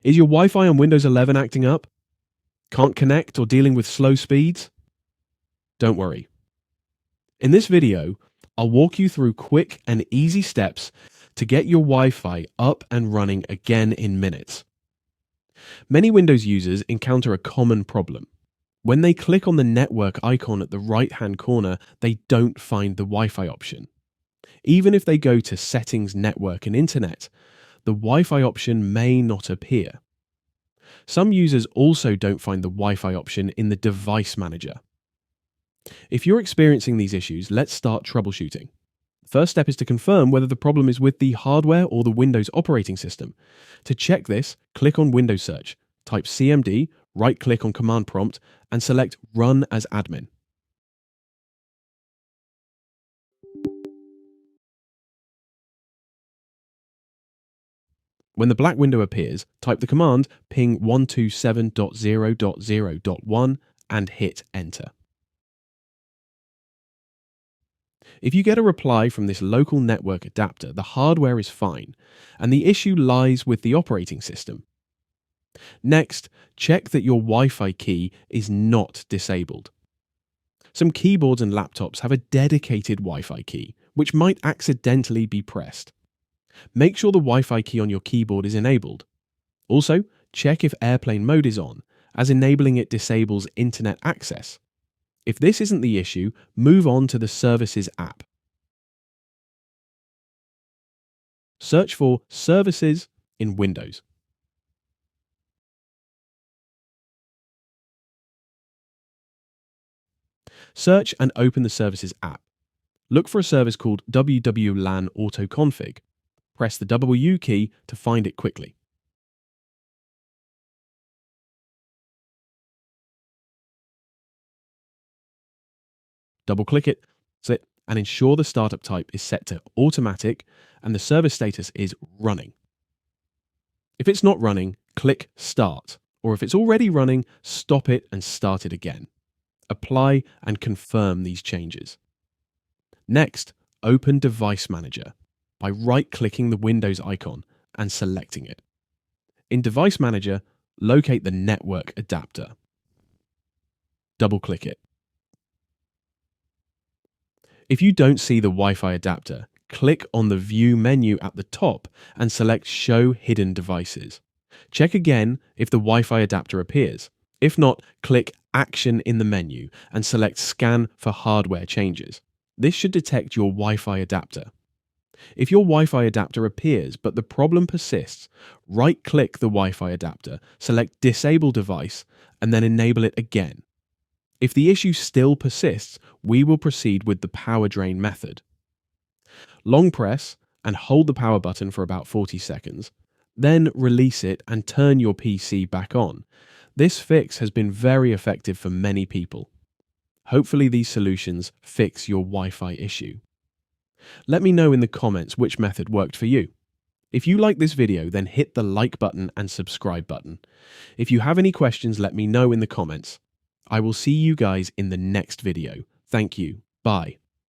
Is your Wi-Fi on Windows 11 acting up? Can't connect or dealing with slow speeds? Don't worry. In this video, I'll walk you through quick and easy steps to get your Wi-Fi up and running again in minutes. Many Windows users encounter a common problem. When they click on the network icon at the right-hand corner, they don't find the Wi-Fi option. Even if they go to Settings, Network and Internet, the Wi-Fi option may not appear. Some users also don't find the Wi-Fi option in the Device Manager. If you're experiencing these issues, let's start troubleshooting. First step is to confirm whether the problem is with the hardware or the Windows operating system. To check this, click on Windows Search, type CMD, right-click on Command Prompt, and select Run as Admin. When the black window appears, type the command ping 127.0.0.1 and hit Enter. If you get a reply from this local network adapter, the hardware is fine, and the issue lies with the operating system. Next, check that your Wi-Fi key is not disabled. Some keyboards and laptops have a dedicated Wi-Fi key, which might accidentally be pressed. Make sure the Wi-Fi key on your keyboard is enabled. Also, check if airplane mode is on, as enabling it disables internet access. If this isn't the issue, move on to the Services app. Search for Services in Windows. Search and open the Services app. Look for a service called WWLAN AutoConfig. Press the W key to find it quickly. Double-click it, and ensure the startup type is set to automatic and the service status is running. If it's not running, click Start, or if it's already running, stop it and start it again. Apply and confirm these changes. Next, open Device Manager by right-clicking the Windows icon and selecting it. In Device Manager, locate the network adapter. Double-click it. If you don't see the Wi-Fi adapter, click on the View menu at the top and select Show Hidden Devices. Check again if the Wi-Fi adapter appears. If not, click Action in the menu and select Scan for hardware changes. This should detect your Wi-Fi adapter. If your Wi-Fi adapter appears but the problem persists, right-click the Wi-Fi adapter, select Disable Device, and then enable it again. If the issue still persists, we will proceed with the power drain method. Long press and hold the power button for about 40 seconds, then release it and turn your PC back on. This fix has been very effective for many people. Hopefully these solutions fix your Wi-Fi issue. Let me know in the comments which method worked for you. If you like this video, then hit the like button and subscribe button. If you have any questions, let me know in the comments. I will see you guys in the next video. Thank you. Bye.